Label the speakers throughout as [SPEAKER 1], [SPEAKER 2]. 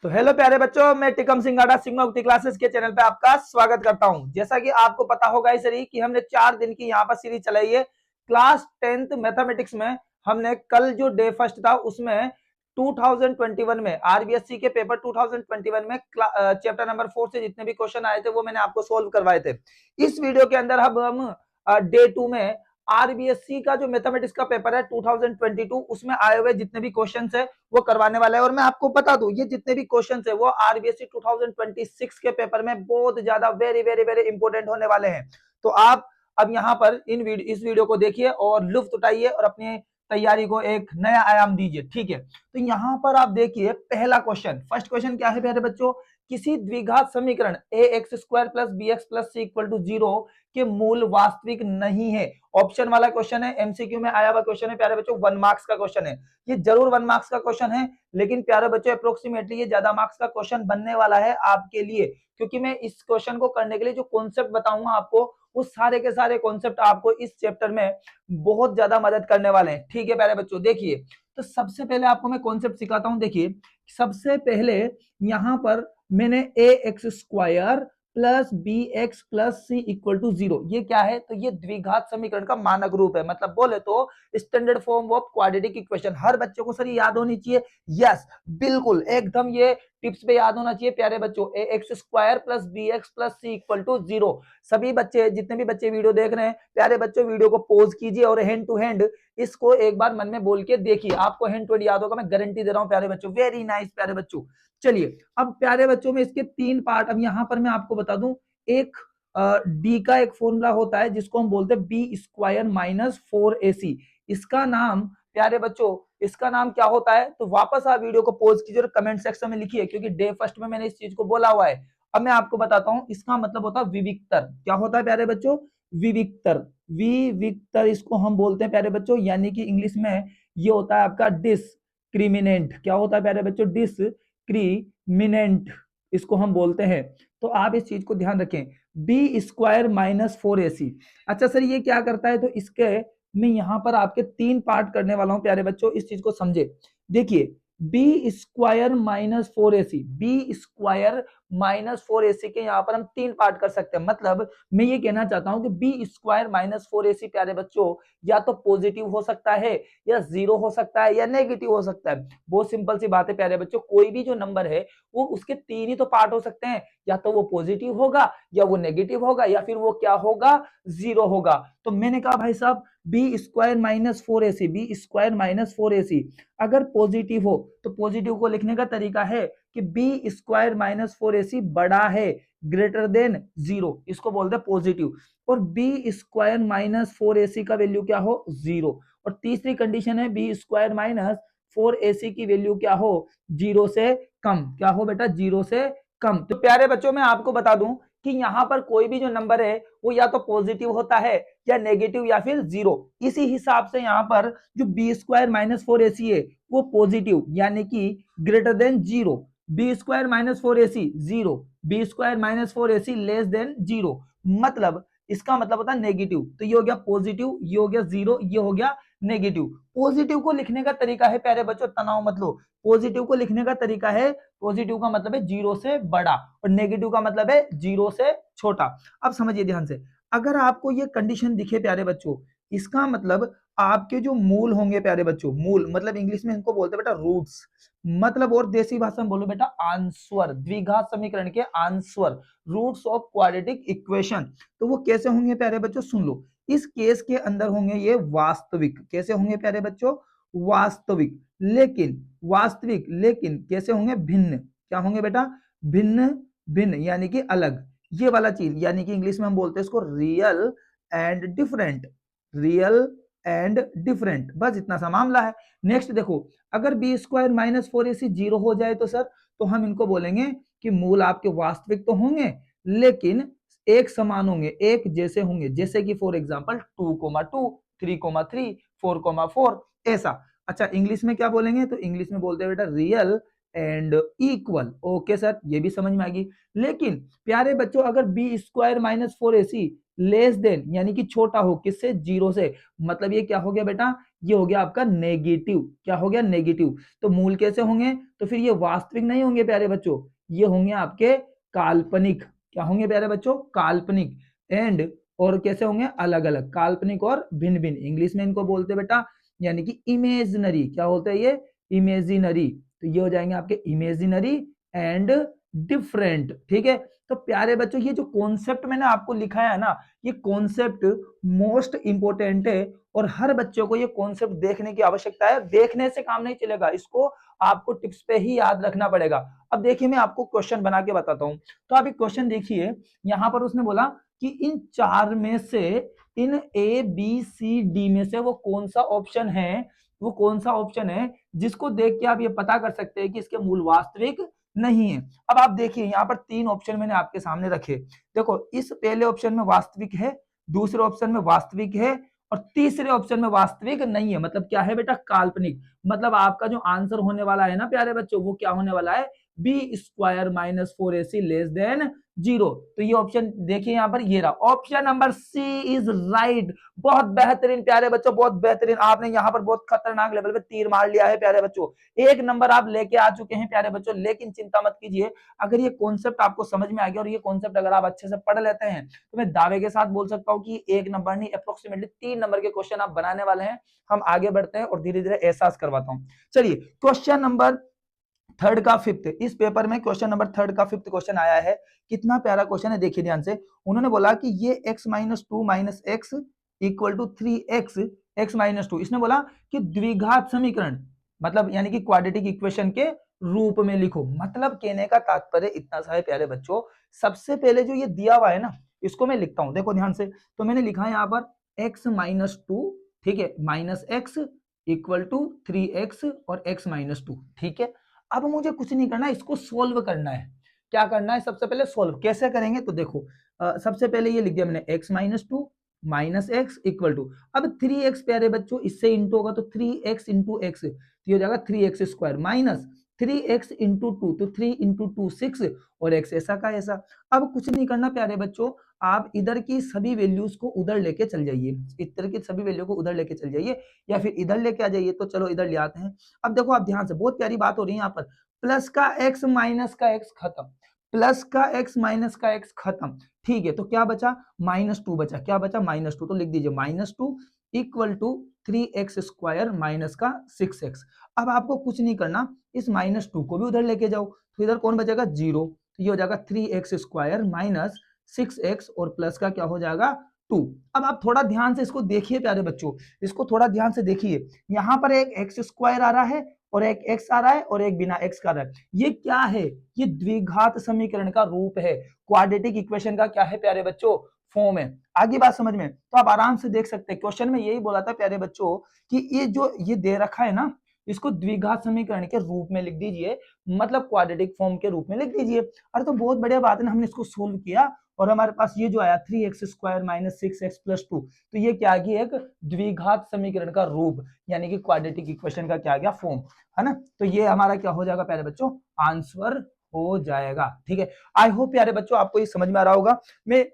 [SPEAKER 1] तो हेलो प्यारे बच्चों, मैं टिकम सिंगाड़ा सिग्मा उक्ति क्लासेस के चैनल पे आपका स्वागत करता हूं। जैसा कि आपको पता होगा इस सरी कि हमने 4 दिन की यहाँ पर सीरीज चलाई है। क्लास 10th मैथमेटिक्स में हमने कल जो डे फर्स्ट था उसमें 2021 में आरबीएससी के पेपर 2021 में चैप्टर नंबर 4 से जितने भी क्वेश्चन आए थे वो मैंने आपको सोल्व करवाए थे। इस वीडियो के अंदर अब हम डे 2 में आरबीएससी का जो मैथमेटिक्स का पेपर है 2022 उसमें आए हुए जितने भी क्वेश्चंस है वो करवाने वाला है। और मैं आपको बता दूं ये जितने भी क्वेश्चंस है वो आरबीएससी 2026 के पेपर में बहुत ज्यादा वेरी वेरी वेरी इंपॉर्टेंट होने वाले हैं। तो आप अब यहाँ पर इस वीडियो को देखिए और लुत्फ उठाइए और अपनी तैयारी को एक नया आयाम दीजिए। ठीक है, तो यहाँ पर आप देखिए पहला क्वेश्चन, फर्स्ट क्वेश्चन क्या है प्यारे बच्चों, किसी द्विघात समीकरण a x square plus b x plus c equal to 0 के मूल वास्तविक नहीं है। ऑप्शन वाला क्वेश्चन है, एमसीक्यू में आया हुआ क्वेश्चन है प्यारे बच्चों, 1 मार्क्स का क्वेश्चन है। ये जरूर 1 मार्क्स का क्वेश्चन है, लेकिन प्यारे बच्चों अप्रोक्सीमेटली ये ज्यादा मार्क्स का क्वेश्चन बनने वाला है आपके लिए, क्योंकि मैं इस क्वेश्चन को करने के लिए जो कॉन्सेप्ट बताऊंगा आपको वो सारे के सारे कॉन्सेप्ट आपको इस चैप्टर में बहुत ज्यादा मदद करने वाले हैं। ठीक है प्यारे बच्चों, देखिए तो सबसे पहले आपको मैं कॉन्सेप्ट सिखाता हूं। देखिए सबसे पहले यहां पर मैंने a x square plus b x plus c equal to 0, ये क्या है, तो ये द्विघात समीकरण का मानक रूप है, मतलब बोले तो standard form of quadratic equation. हर बच्चे को सर याद होनी चाहिए। यस बिल्कुल एकदम ये टिप्स पे याद होना चाहिए प्यारे बच्चों। A x square plus b x plus c equal to 0। सभी बच्चे, जितने भी बच्चे वीडियो देख रहे हैं प्यारे बच्चों, वीडियो को पॉज कीजिए और हैंड टू हैंड इसको एक बार मन में बोल के देखिए, आपको हैंड टू हैंड याद होगा, मैं गारंटी दे रहा हूं प्यारे बच्चों। वेरी नाइस प्यारे बच्चों। चलिए अब प्यारे बच्चों में इसके 3 पार्ट, अब यहां पर मैं आपको बता दूं, एक डी का एक फॉर्मूला होता है जिसको हम बोलते हैं बी स्क्वायर माइनस 4ac। इसका नाम प्यारे बच्चों, इसका नाम क्या होता है, तो वापस आप वीडियो को पॉज कीजिए और कमेंट सेक्शन में लिखिए, क्योंकि डे फर्स्ट में मैंने इस चीज को बोला हुआ है। अब मैं आपको बताता हूं, इसका मतलब होता है विविक्तर। क्या होता है प्यारे बच्चों, विविक्तर। विविक्तर इसको हम बोलते हैं प्यारे बच्चों, यानी कि इंग्लिश में ये होता है आपका डिस्क्रिमिनेंट। क्या होता है प्यारे बच्चों, डिस्क्रिमिनेंट इसको हम बोलते हैं। तो आप इस चीज को ध्यान रखें, बी स्क्वायर माइनस 4ac। अच्छा सर ये क्या करता है, तो इसके मैं यहां पर आपके 3 पार्ट करने वाला हूं प्यारे बच्चों, इस चीज को समझे। देखिए b square minus 4ac, b square minus 4ac के यहाँ पर हम 3 पार्ट कर सकते हैं। मतलब मैं ये कहना चाहता हूं कि बी स्क्वायर माइनस 4ac प्यारे बच्चों या तो पॉजिटिव हो सकता है, या 0 हो सकता है, या नेगेटिव हो सकता है। बहुत सिंपल सी बात है प्यारे बच्चों, कोई भी जो नंबर है वो उसके 3 ही तो पार्ट हो सकते हैं, या तो वो पॉजिटिव होगा, या वो नेगेटिव होगा, या फिर वो क्या होगा, 0 होगा। तो मैंने कहा भाई साहब b square minus 4ac, b square minus 4ac अगर पॉजिटिव हो तो पॉजिटिव को लिखने का तरीका है कि बी स्क्वायर माइनस 4ac बड़ा है, ग्रेटर देन 0, इसको बोलते हैं पॉजिटिव। और बी स्क्वायर माइनस 4ac का वैल्यू क्या हो, 0। और तीसरी कंडीशन है बी स्क्वायर माइनस 4ac की वैल्यू क्या हो, 0 से कम। क्या हो बेटा, 0 से कम। तो प्यारे बच्चों मैं आपको बता दूं कि यहाँ पर कोई भी जो नंबर है वो या तो पॉजिटिव होता है, या नेगेटिव, या फिर 0। इसी हिसाब से यहाँ पर जो बी स्क्वायर माइनस 4ac है वो पॉजिटिव यानी कि greater than 0, b square minus 4ac 0, b square minus 4ac less than 0, मतलब इसका मतलब होता है नेगेटिव। तो ये हो गया पॉजिटिव, ये हो गया 0, ये हो गया नेगेटिव। पॉजिटिव को लिखने का तरीका है प्यारे बच्चों, तनाव मत लो, पॉजिटिव को लिखने का तरीका है, पॉजिटिव का मतलब है 0 से बड़ा और नेगेटिव का मतलब है 0 से छोटा। अब समझिए ध्यान से, अगर आपको ये कंडीशन दिखे प्यारे बच्चों, इसका मतलब आपके जो मूल होंगे प्यारे बच्चों, मूल मतलब इंग्लिश में इनको बोलते हैं बेटा रूट्स, मतलब और देसी भाषा में बोलो बेटा आंसर, द्विघात समीकरण के answer, roots of quadratic equation. तो वो कैसे होंगे प्यारे बच्चों, सुन लो। इस केस के अंदर होंगे ये वास्तविक, कैसे होंगे प्यारे बच्चों, वास्तविक। लेकिन कैसे होंगे, भिन्न। क्या होंगे बेटा, भिन्न भिन्न यानी कि अलग, ये वाला चीज, यानी कि इंग्लिश में हम बोलते हैं इसको real and different, real and different, बस इतना सा मामला है। नेक्स्ट देखो, अगर बी स्क्वायर माइनस 4ac 0 हो जाए तो सर, तो हम इनको बोलेंगे कि मूल आपके वास्तविक तो होंगे लेकिन एक समान होंगे, एक जैसे होंगे, जैसे कि फॉर एग्जांपल 2,2, 3,3, 4,4 ऐसा। अच्छा इंग्लिश में क्या बोलेंगे, तो इंग्लिश में बोलते हैं बेटा real and equal. Okay sir, ये भी समझ में आ गई। लेकिन प्यारे बच्चों अगर b square minus 4ac less than यानी कि छोटा हो, किससे? 0 से। मतलब ये क्या हो गया बेटा? ये हो गया आपका नेगेटिव। क्या हो गया? नेगेटिव। तो मूल कैसे होंगे? तो फिर ये वास्तविक नहीं होंगे प्यारे बच्चों, ये होंगे आपके काल्पनिक। क्या होंगे प्यारे बच्चों? काल्पनिक। एंड और कैसे होंगे? अलग अलग, काल्पनिक और भिन्न भिन्न। इंग्लिश में इनको बोलते बेटा यानी कि इमेजिनरी। क्या बोलते हैं ये? इमेजिनरी। तो ये हो जाएंगे आपके इमेजिनरी एंड डिफरेंट। ठीक है। तो प्यारे बच्चों ये जो कॉन्सेप्ट मैंने आपको लिखा है ना, ये कॉन्सेप्ट मोस्ट इंपोर्टेंट है और हर बच्चों को ये कॉन्सेप्ट देखने की आवश्यकता है। देखने से काम नहीं चलेगा, इसको आपको टिप्स पे ही याद रखना पड़ेगा। अब देखिए मैं आपको क्वेश्चन बना के बताता हूं। तो आप एक क्वेश्चन देखिए, यहां पर उसने बोला कि इन चार में से, इन ए बी सी डी में से वो कौन सा ऑप्शन है, वो कौन सा ऑप्शन है जिसको देख के आप ये पता कर सकते हैं कि इसके मूल वास्तविक नहीं है। अब आप देखिए यहाँ पर तीन ऑप्शन मैंने आपके सामने रखे। देखो इस पहले ऑप्शन में वास्तविक है, दूसरे ऑप्शन में वास्तविक है और तीसरे ऑप्शन में वास्तविक नहीं है। मतलब क्या है बेटा? काल्पनिक। मतलब आपका जो आंसर होने वाला है ना प्यारे बच्चों, वो क्या होने वाला है? B square minus 4ac less than 0। तो ये ऑप्शन देखिए यहाँ पर, ये रहा option number c is right. बहुत बेहतरीन प्यारे बच्चों, बहुत बेहतरीन। आपने यहाँ पर बहुत खतरनाक लेवल पे तीर मार लिया है प्यारे बच्चों। एक नंबर आप लेके आ चुके हैं प्यारे बच्चों। लेकिन चिंता मत कीजिए, अगर ये कॉन्सेप्ट आपको समझ में आ गया और ये कॉन्सेप्ट अगर आप अच्छे से पढ़ लेते हैं तो मैं दावे के साथ बोल सकता हूँ कि एक नंबर नहीं, अप्रोक्सीमेटली 3 नंबर के क्वेश्चन आप बनाने वाले हैं। हम आगे बढ़ते हैं और धीरे धीरे एहसास करवाता हूँ। चलिए क्वेश्चन नंबर थर्ड का फिफ्थ, इस पेपर में क्वेश्चन नंबर थर्ड का फिफ्थ क्वेश्चन आया है। कितना प्यारा क्वेश्चन है, देखिए ध्यान से। उन्होंने बोला कि ये x minus 2 minus x equal to 3x x minus 2। इसने बोला कि द्विघात समीकरण, मतलब यानी कि क्वाड्रेटिक इक्वेशन के रूप में लिखो। मतलब कहने का तात्पर्य इतना सा है प्यारे बच्चों, सबसे पहले जो ये दिया हुआ है ना, इसको मैं लिखता हूं, देखो ध्यान से। तो मैंने लिखा है यहाँ पर x माइनस 2, ठीक है, minus x equal to 3x और x माइनस 2। ठीक है। अब मुझे कुछ नहीं करना है, इसको सोल्व करना है। क्या करना है? सबसे पहले सोल्व कैसे करेंगे? तो देखो सबसे पहले ये लिख दिया मैंने x minus 2 minus x equal to, अब 3x प्यारे बच्चों इससे इंटू होगा तो 3x इंटू एक्स, तो ये हो जाएगा 3x square minus 3x into 2, तो 3 इंटू 2 6 और x ऐसा का ऐसा। अब कुछ नहीं करना प्यारे बच्चों, आप इधर की सभी वैल्यूज को उधर लेके चल जाइए, इधर की सभी वैल्यू को उधर लेके चल जाइए या फिर इधर लेके आ जाइए। तो चलो इधर ले आते हैं। अब देखो आप ध्यान से, बहुत प्यारी बात हो रही है यहाँ पर। प्लस का x माइनस का x खत्म, प्लस का x माइनस का x खत्म। ठीक है, तो क्या बचा? माइनस 2 बचा। क्या बचा? माइनस 2। तो लिख दीजिए minus 2 equal to 3x square minus का 6x। अब आपको कुछ नहीं करना, इस माइनस 2 को भी उधर लेके जाओ, तो इधर कौन बचेगा? 0। तो ये हो जाएगा 3x स्क्वायर माइनस 6x और प्लस का क्या हो जाएगा? 2। अब आप थोड़ा ध्यान से इसको देखिए प्यारे बच्चों, इसको थोड़ा ध्यान से देखिए। यहां पर एक एक्स स्क्वायर आ रहा है और एक एक्स आ रहा है और एक बिना एक्स का आ रहा है। ये क्या है? ये द्विघात समीकरण का रूप है, क्वाड्रेटिक इक्वेशन का क्या है प्यारे बच्चों? फॉर्म है। आगे बात समझ में, तो आप आराम से देख सकते हैं। क्वेश्चन में यही बोला था प्यारे बच्चों कि ये जो ये दे रखा है ना, इसको द्विघात समीकरण के रूप में लिख दीजिए, मतलब क्वाड्रेटिक फॉर्म के रूप में लिख दीजिए। अरे तो बहुत बढ़िया बात है ना, हमने इसको सोल्व किया और हमारे पास ये जो आया 3x square minus 6x plus 2, तो ये क्या आ गया? एक द्विघात समीकरण का रूप, यानी कि क्वाड्रेटिक इक्वेशन का क्या गया? फॉर्म, है ना। तो ये हमारा क्या हो जाएगा प्यारे बच्चों? आंसर हो जाएगा। ठीक है। आई होप प्यारे बच्चों आपको ये समझ में आ रहा होगा। मैं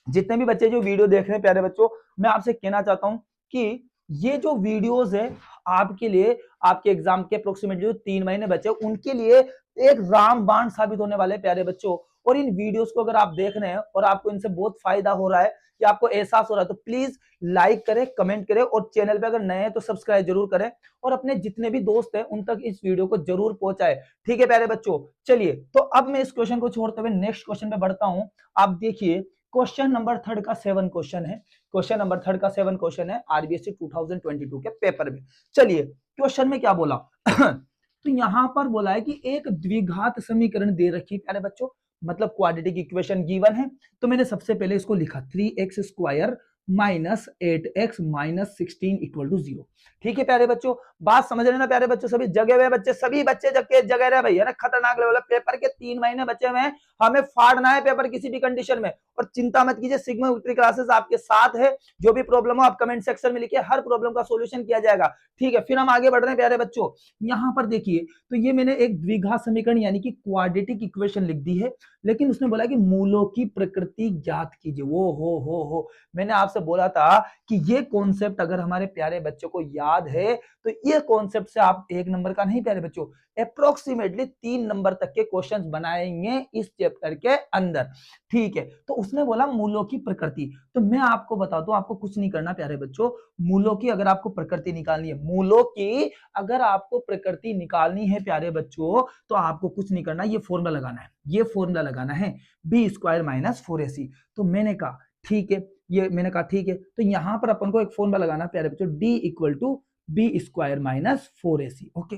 [SPEAKER 1] जितने भी बच्चे जो वीडियो देख रहे हैं प्यारे बच्चों, मैं आपसे कहना चाहता हूं कि ये जो वीडियोस है आपके लिए, आपके एग्जाम के अप्रोक्सीमेटली जो 3 महीने बचे उनके लिए एक रामबाण साबित होने वाले प्यारे बच्चों। और इन वीडियोस को अगर आप देख रहे हैं और आपको इनसे बहुत फायदा हो रहा है या आपको एहसास हो रहा है, तो प्लीज लाइक करें, कमेंट करें और चैनल पे अगर नए हैं तो सब्सक्राइब जरूर करें और अपने जितने भी दोस्त हैं उन तक इस वीडियो को जरूर पहुंचाएं। ठीक है प्यारे बच्चों। चलिए तो अब मैं इस क्वेश्चन को छोड़ते हुए नेक्स्ट क्वेश्चन पे बढ़ता हूं। आप देखिए क्वेश्चन नंबर थर्ड का 7 क्वेश्चन है, क्वेश्चन नंबर थर्ड का 7 क्वेश्चन है आरबीएससी 2022 के पेपर में। चलिए क्वेश्चन में क्या बोला तो यहां पर बोला है कि एक द्विघात समीकरण दे रखी है प्यारे बच्चों, मतलब क्वाड्रेटिक इक्वेशन गिवन है। तो मैंने सबसे पहले इसको लिखा 3x square minus 8x minus 16 equal to 0। ठीक है प्यारे बच्चों, बात समझ रहे ना प्यारे बच्चों, सभी जगे हुए बच्चे, सभी बच्चे जगह रहे भैया ना, खतरनाक लेवल। पेपर के 3 महीने बचे हुए हैं, हमें फाड़ना है पेपर किसी भी कंडीशन में। और चिंता मत कीजिए, सिग्मा विक्ट्री क्लासेस आपके साथ है। जो भी प्रॉब्लम हो आप कमेंट सेक्शन में लिखिए, हर प्रॉब्लम का सॉल्यूशन किया जाएगा। ठीक है, फिर हम आगे बढ़ रहे हैं प्यारे बच्चों। यहां पर देखिए, तो ये मैंने एक द्विघात समीकरण यानी कि क्वाड्रेटिक इक्वेशन लिख दी है, लेकिन उसने बोला कि मूलों की प्रकृति ज्ञात कीजिए। वो हो मैंने आपसे बोला था कि ये कॉन्सेप्ट अगर हमारे प्यारे बच्चों को याद है तो ये कॉन्सेप्ट से आप 1 नंबर का नहीं प्यारे बच्चों, अप्रोक्सीमेटली 3 नंबर तक के क्वेश्चंस बनाएंगे इस चैप्टर के अंदर। ठीक है, तो उसने बोला मूलों की प्रकृति। तो मैं आपको बता दूं, आपको कुछ नहीं करना प्यारे बच्चों, मूलों की अगर आपको प्रकृति निकालनी है, मूलों की अगर आपको प्रकृति निकालनी है प्यारे बच्चों, तो आपको कुछ नहीं करना, ये फॉर्मूला लगाना है, ये फॉर्मूला लगाना है, बी स्क्वायर माइनस 4ac। तो मैंने कहा ठीक है, ये मैंने कहा ठीक है, तो यहां पर अपन को एक फॉर्मूला लगाना प्यारे बच्चों, d equal to b square minus 4ac। Okay,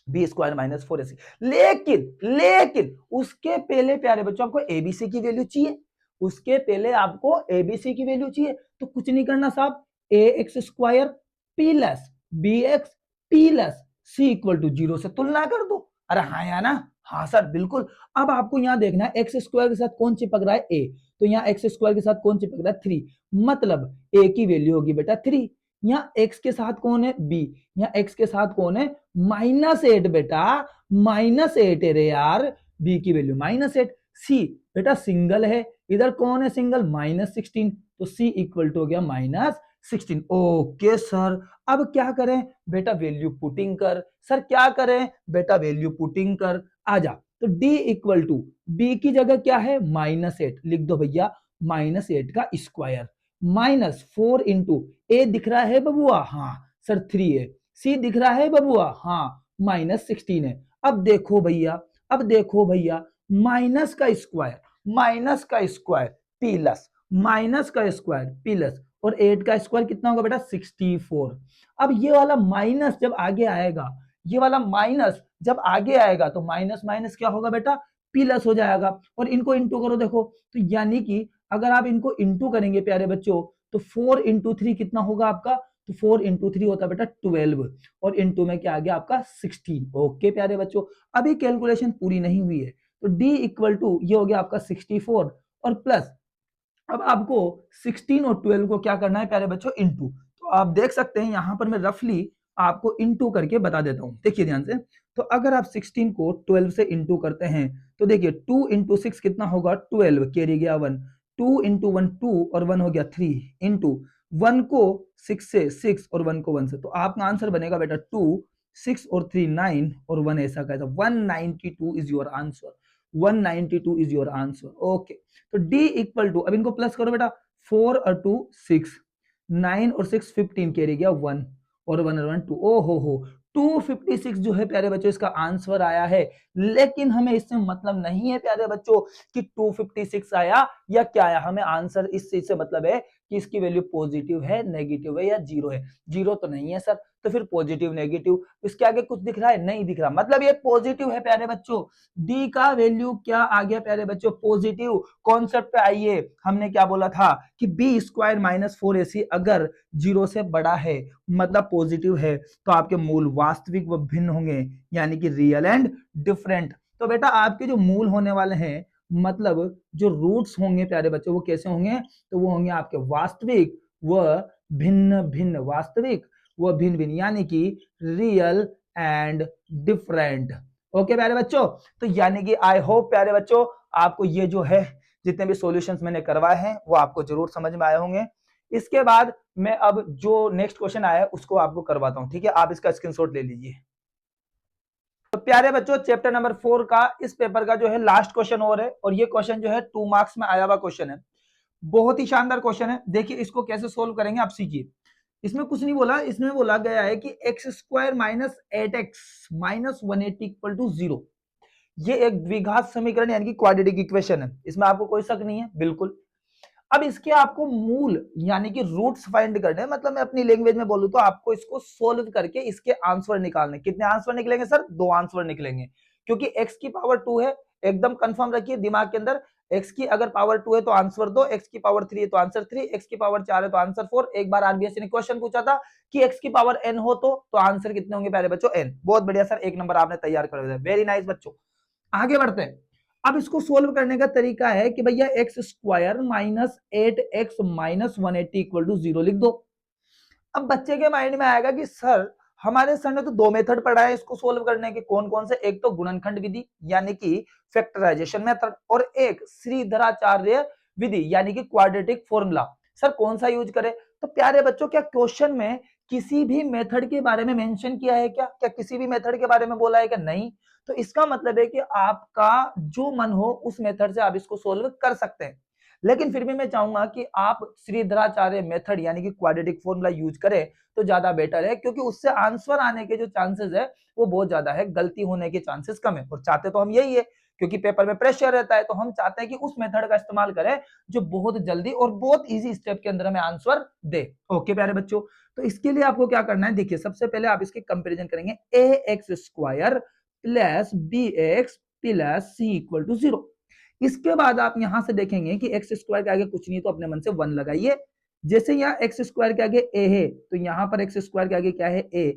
[SPEAKER 1] b square minus 4ac। लेकिन उसके पहले प्यारे बच्चों आपको एबीसी की वैल्यू चाहिए, उसके पहले आपको एबीसी की वैल्यू चाहिए। तो कुछ नहीं करना साहब, a x square plus b x plus c equal to 0 से तुलना कर दो। अरे हाँ या ना, हाँ सर बिल्कुल। अब आपको यहां देखना है एक्स स्क्वायर के साथ कौन चिपक रहा है, ए, तो यहाँ एक्स स्क्वायर के साथ कौन चिपक रहा है, 3, मतलब ए की वैल्यू होगी बेटा 3। यहाँ एक्स के साथ कौन है, बी, यहाँ एक्स के साथ कौन है, -8 बेटा, -8 है रे यार, बी की वैल्यू -8। सी बेटा सिंगल है, इधर कौन है सिंगल, -16, तो सी इक्वल टू हो गया -16। ओके सर, अब क्या करें बेटा, वैल्यू पुटिंग कर। सर क्या करें बेटा, वैल्यू पुटिंग कर, आजा। तो डी इक्वल टू बी की जगह क्या है, -8 लिख दो भैया, -8 का स्क्वायर -4 इंटू ए दिख रहा है बबुआ, हाँ सर 3 है, सी दिख रहा है बबुआ, हाँ -16 है। अब देखो भैया, अब देखो भैया, माइनस का स्क्वायर प्लस माइनस का स्क्वायर प्लस और 8 का स्क्वायर कितना होगा बेटा, 64। अब ये वाला माइनस जब आगे आएगा, ये वाला माइनस जब आगे आएगा तो माइनस माइनस क्या होगा बेटा, प्लस हो जाएगा। और इनको इंटू करो, देखो तो यानी कि अगर आप इनको इंटू करेंगे प्यारे बच्चों, तो 4 इंटू 3 कितना होगा आपका, तो 4 इंटू 3 होता है बेटा 12, और इंटू में क्या आ गया आपका 16। ओके प्यारे बच्चों, अभी कैलकुलेशन पूरी नहीं हुई है, तो d इक्वल टू ये हो गया आपका 64 और प्लस, अब आपको 16 और 12 को क्या करना है प्यारे बच्चों, इंटू। तो आप देख सकते हैं यहां पर मैं रफली आपको इंटू करके बता देता हूं, देखिए ध्यान से। तो अगर आप 16 को 12 से इंटू करते हैं तो देखिए 2 इंटू 6 कितना होगा, 12, कैरी गया 1, 2 इंटू 1 2 और 1 हो गया 3, इंटू 1 को 6 से, 6 और 1 को 1 से, तो आपका आंसर बनेगा बेटा 2, 6 और 3 9 और 1 ऐसा कैसा, 192 is your answer, 192 is your answer. Okay, तो d इक्वल टू, अब इनको प्लस करो बेटा, 4 और 2 6, 9 और 6 15, कैरी गया 1 और 1 और 1 2, ओ हो 256 जो है प्यारे बच्चों इसका आंसर आया है। लेकिन हमें इससे मतलब नहीं है प्यारे बच्चों कि 256 आया या क्या आया, हमें आंसर इस चीज से मतलब है कि इसकी वैल्यू पॉजिटिव है, नेगेटिव है या जीरो है। जीरो तो नहीं है सर, तो फिर पॉजिटिव नेगेटिव, इसके आगे कुछ दिख रहा है, नहीं दिख रहा, मतलब ये पॉजिटिव है प्यारे बच्चों। डी का वैल्यू क्या आ गया प्यारे बच्चों, पॉजिटिव। कॉन्सेप्ट पे आइए, हमने क्या बोला था कि बी स्क्वायर माइनस 4ac अगर 0 से बड़ा है मतलब पॉजिटिव है, तो आपके मूल वास्तविक व भिन्न होंगे, यानी कि रियल एंड डिफरेंट। तो बेटा आपके जो मूल होने वाले हैं, मतलब जो रूट्स होंगे प्यारे बच्चों, वो कैसे होंगे, तो वो होंगे आपके वास्तविक व भिन्न भिन्न, वास्तविक व भिन्न भिन्न, यानी कि रियल एंड डिफरेंट। ओके प्यारे बच्चों, तो यानी कि आई होप प्यारे बच्चों आपको ये जो है जितने भी सॉल्यूशंस मैंने करवाए हैं वो आपको जरूर समझ में आए होंगे। इसके बाद मैं अब जो नेक्स्ट क्वेश्चन आया है उसको आपको करवाता हूं, ठीक है, आप इसका स्क्रीनशॉट ले लीजिए। तो प्यारे बच्चों चैप्टर नंबर 4 का इस पेपर का जो है लास्ट क्वेश्चन और ये क्वेश्चन जो है 2 मार्क्स में आया हुआ क्वेश्चन है, बहुत ही शानदार क्वेश्चन है। देखिए इसको कैसे सोल्व करेंगे आप सीखिए। इसमें कुछ नहीं बोला, इसमें बोला गया है कि x square minus 8x minus 180 equal to 0, ये एक द्विघात समीकरण यानी कि क्वाड्रेटिक इक्वेशन है, इसमें आपको कोई शक नहीं है बिल्कुल। अब इसके आपको मूल यानी कि रूट्स फाइंड करने हैं, मतलब मैं अपनी लैंग्वेज में बोलूं तो आपको इसको सोल्व करके इसके आंसर निकालने। कितने आंसर निकलेंगे सर, 2 आंसर निकलेंगे, क्योंकि x की पावर 2 है, एकदम कंफर्म रखिए दिमाग के अंदर, एक्स की अगर पावर 2 है तो आंसर 2, एक्स की पावर 3 है तो आंसर 3, एक्स की पावर 4 है तो आंसर 4। एक बार आरबीएससी ने क्वेश्चन पूछा था कि एक्स की पावर n हो तो आंसर कितने होंगे प्यारे बच्चों, n। बहुत बढ़िया सर, एक नंबर आपने तैयार कर दिया, वेरी नाइस बच्चों। आगे बढ़ते हैं। अब इसको सोल्व करने का तरीका है कि भैया x square minus 8x minus 180 equal to 0 लिख दो। अब बच्चे के माइंड में आएगा कि सर हमारे सर ने तो दो मेथड पढ़ा है इसको सोल्व करने के, कौन कौन से, एक तो गुणनखंड विधि यानी कि फैक्टराइजेशन मेथड, और एक श्रीधराचार्य विधि यानी कि क्वाड्रेटिक फॉर्मूला। सर कौन सा यूज करें? तो प्यारे बच्चों क्या क्वेश्चन में किसी भी मेथड के बारे में मेंशन किया है क्या? क्या किसी भी मेथड के बारे में बोला है क्या? नहीं। तो इसका मतलब है कि आपका जो मन हो उस मेथड से आप इसको सोल्व कर सकते हैं, लेकिन फिर भी मैं चाहूंगा कि आप श्रीधराचार्य मेथड यानी कि क्वाड्रेटिक फॉर्मूला यूज करें तो ज्यादा बेटर है, क्योंकि उससे आंसर आने के जो चांसेस है वो बहुत ज्यादा है, गलती होने के चांसेस कम है। और चाहते तो हम यही है, क्योंकि पेपर में प्रेशर रहता है, तो हम चाहते हैं कि उस मेथड का इस्तेमाल करें जो बहुत जल्दी और बहुत इजी स्टेप के अंदर हमें आंसर दे। ओके प्यारे बच्चों, तो इसके लिए आपको क्या करना है, देखिए सबसे पहले आप इसके कंपेरिजन करेंगे ax square plus bx plus c equal to 0। इसके बाद आप यहां से देखेंगे कि एक्स स्क्वायर के आगे कुछ नहीं तो अपने मन से 1 लगाइए। जैसे यहाँ एक्स स्क्वायर के आगे a है तो यहाँ पर एक्स स्क्वायर के आगे क्या है, a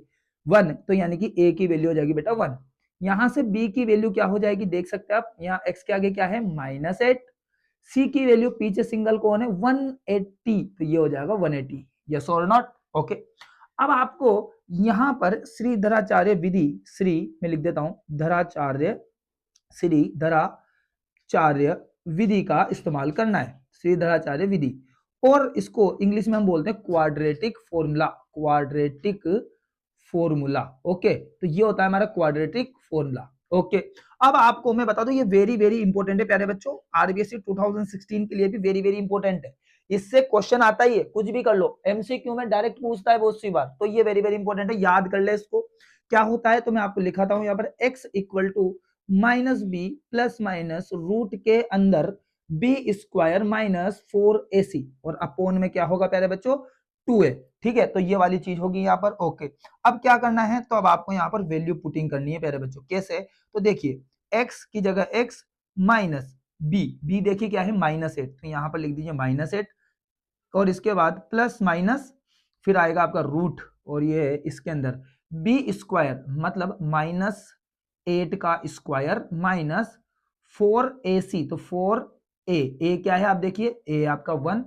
[SPEAKER 1] 1, तो यानी कि a की वैल्यू हो जाएगी बेटा 1। यहां से b की वैल्यू क्या हो जाएगी, देख सकते हैं आप, यहाँ x के आगे क्या है -8, c की वैल्यू पीछे सिंगल कौन है 180, तो ये हो जाएगा 180। यस और नॉट? ओके। अब आपको यहां पर श्रीधराचार्य विधि, श्री मैं लिख देता हूं धराचार्य, श्रीधराचार्य विधि का इस्तेमाल करना है, श्रीधराचार्य विधि, और इसको इंग्लिश में हम बोलते हैं quadratic formula, quadratic formula. Okay, तो ये होता है हमारा क्वाड्रेटिक फॉर्मूला। ओके, अब आपको मैं बता दूं ये वेरी वेरी इंपॉर्टेंट है प्यारे बच्चों, आरबीएससी 2016 के लिए भी वेरी वेरी इंपॉर्टेंट है। इससे क्वेश्चन आता ही है, कुछ भी कर लो, एमसीक्यू में डायरेक्ट पूछता है बहुत सी बार, तो ये वेरी वेरी इंपॉर्टेंट है, याद कर ले इसको। क्या होता है तो मैं आपको लिखाता हूं यहाँ पर, x equal to minus B plus minus root के अंदर बी स्क्वायर माइनस 4ac, और अपोन में क्या होगा प्यारे बच्चों, 2a। ठीक है, तो ये वाली चीज होगी यहाँ पर। ओके, अब क्या करना है, तो अब आपको यहाँ पर वैल्यू पुटिंग करनी है प्यारे बच्चों। कैसे? तो देखिए x की जगह x माइनस b देखिए क्या है -8, तो यहाँ पर लिख दीजिए -8, और इसके बाद प्लस माइनस फिर आएगा आपका रूट, और ये इसके अंदर बी स्क्वायर मतलब -8 का स्क्वायर माइनस 4ac, तो 4a क्या है आप देखिए, a आपका 1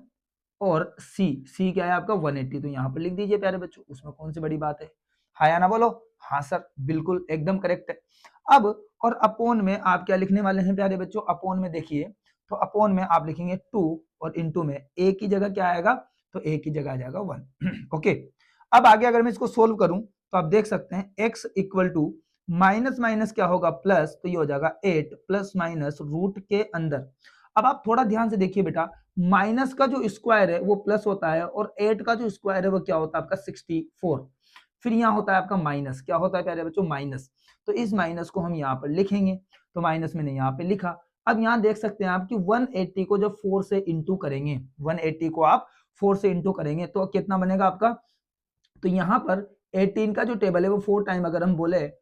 [SPEAKER 1] और c क्या है आपका 180, तो यहाँ पर लिख दीजिए प्यारे बच्चों, उसमें कौन सी बड़ी बात है, हाँ या ना बोलो? हाँ सर, बिल्कुल एकदम करेक्ट है। अब और अपोन में आप क्या लिखने वाले हैं प्यारे बच्चों, अपोन में देखिए, तो अपोन में आप लिखेंगे 2, और इनटू में a की जगह क्या आएगा, तो a की जगह आ जाएगा 1। ओके, अब आगे अगर मैं इसको सोल्व करूं तो आप देख सकते हैं x equal to minus minus क्या होगा प्लस, तो ये हो जाएगा 8 प्लस माइनस रूट के अंदर। अब आप थोड़ा ध्यान से देखिए बेटा, माइनस का जो स्क्वायर है वो प्लस होता है, और 8 का जो स्क्वायर है वो क्या होता है आपका 64। फिर यहाँ होता है आपका माइनस, क्या होता है प्यारे बच्चों, माइनस, तो इस माइनस को हम यहाँ पर लिखेंगे, तो माइनस मैंने यहाँ पे लिखा। अब यहाँ देख सकते हैं आप कि 180 को जब 4 से इंटू करेंगे, 180 को आप 4 से इंटू करेंगे तो कितना बनेगा आपका, तो यहाँ पर 18 का जो टेबल है वो 4 टाइम अगर हम बोले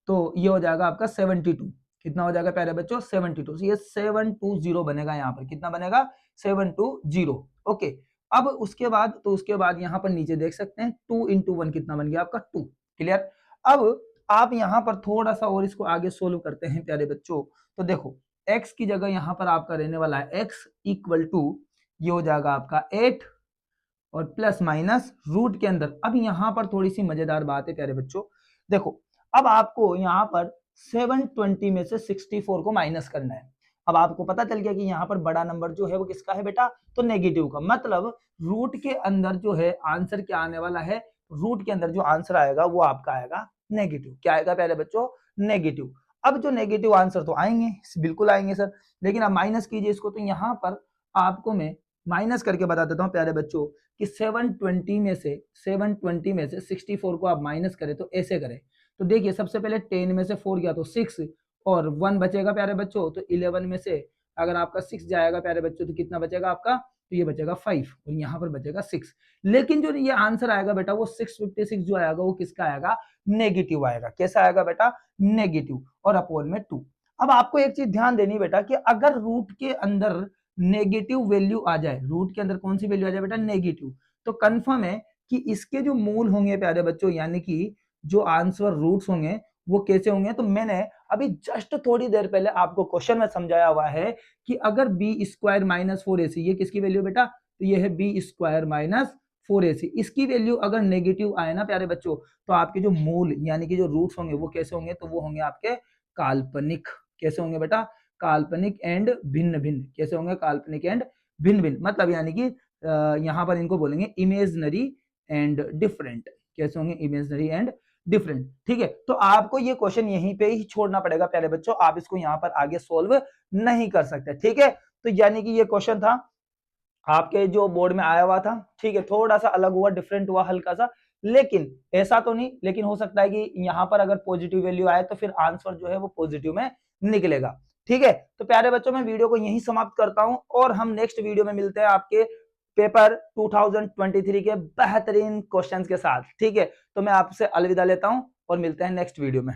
[SPEAKER 1] तो ये हो जाएगा आपका 72। कितना हो जाएगा प्यारे बच्चों, 72, तो ये 720 बनेगा, यहाँ पर कितना बनेगा, 720। ओके, अब उसके बाद, तो उसके बाद यहाँ पर नीचे देख सकते हैं 2 इंटू 1 कितना बन गया आपका 2। क्लियर? अब आप यहाँ पर थोड़ा सा और इसको आगे सोल्व करते हैं प्यारे बच्चों, तो देखो x की जगह यहाँ पर आपका रहने वाला है x इक्वल टू, ये हो जाएगा आपका 8 और प्लस माइनस रूट के अंदर। अब यहाँ पर थोड़ी सी मजेदार बात है प्यारे बच्चों, देखो अब आपको यहाँ पर 720 में से 64 को माइनस करना है। अब आपको पता चल गया कि यहाँ पर बड़ा नंबर जो है वो किसका है बेटा, तो नेगेटिव का, मतलब रूट के अंदर जो है आंसर क्या आने वाला है, रूट के अंदर जो आंसर आएगा वो आपका आएगा नेगेटिव। क्या आएगा प्यारे बच्चों, नेगेटिव। अब जो नेगेटिव आंसर तो आएंगे, बिल्कुल आएंगे सर, लेकिन अब माइनस कीजिए इसको, तो यहाँ पर आपको मैं माइनस करके बता देता हूँ प्यारे बच्चों कि 720 में से 64 को आप माइनस करें तो ऐसे करें, तो देखिए सबसे पहले 10 में से 4 गया तो 6, और 1 बचेगा प्यारे बच्चों, तो 11 में से अगर आपका 6 जाएगा प्यारे बच्चों तो कितना बचेगा आपका, तो ये बचेगा 5, और यहाँ पर बचेगा 6। लेकिन जो ये आंसर आएगा बेटा वो 656 जो आएगा वो किसका आएगा, नेगेटिव आएगा। कैसा आएगा बेटा, नेगेटिव, और अपोन में 2। अब आपको एक चीज ध्यान देनी बेटा कि अगर रूट के अंदर नेगेटिव वैल्यू आ जाए, रूट के अंदर कौन सी वैल्यू आ जाए बेटा, नेगेटिव, तो कंफर्म है कि इसके जो मूल होंगे प्यारे बच्चों, यानी कि जो आंसर रूट्स होंगे वो कैसे होंगे। तो मैंने अभी जस्ट थोड़ी देर पहले आपको क्वेश्चन में समझाया हुआ है कि अगर बी स्क्वायर माइनस 4ac, ये किसकी वैल्यू बेटा, तो ये है बी स्क्वायर माइनस 4ac, इसकी वैल्यू अगर नेगेटिव आए ना प्यारे बच्चों, तो आपके जो मूल यानी कि जो रूट्स होंगे वो कैसे होंगे, तो वो होंगे आपके काल्पनिक। कैसे होंगे बेटा, काल्पनिक एंड भिन्न भिन्न। कैसे होंगे, काल्पनिक एंड भिन्न भिन्न, मतलब यानी कि यहां पर इनको बोलेंगे इमेजनरी एंड डिफरेंट। कैसे होंगे, इमेजनरी एंड डिफरेंट। ठीक है, तो आपको ये क्वेश्चन यहीं पे ही छोड़ना पड़ेगा प्यारे बच्चों, आप इसको यहां पर आगे सोल्व नहीं कर सकते। ठीक है, तो यानी कि ये क्वेश्चन था आपके जो बोर्ड में आया हुआ था। ठीक है, थोड़ा सा अलग हुआ, डिफरेंट हुआ हल्का सा, लेकिन ऐसा तो नहीं, लेकिन हो सकता है कि यहां पर अगर पॉजिटिव वैल्यू आए तो फिर आंसर जो है वो पॉजिटिव में निकलेगा। ठीक है, तो प्यारे बच्चों मैं वीडियो को यहीं समाप्त करता हूं और हम नेक्स्ट वीडियो में मिलते हैं आपके पेपर 2023 के बेहतरीन क्वेश्चंस के साथ। ठीक है, तो मैं आपसे अलविदा लेता हूं और मिलते हैं नेक्स्ट वीडियो में।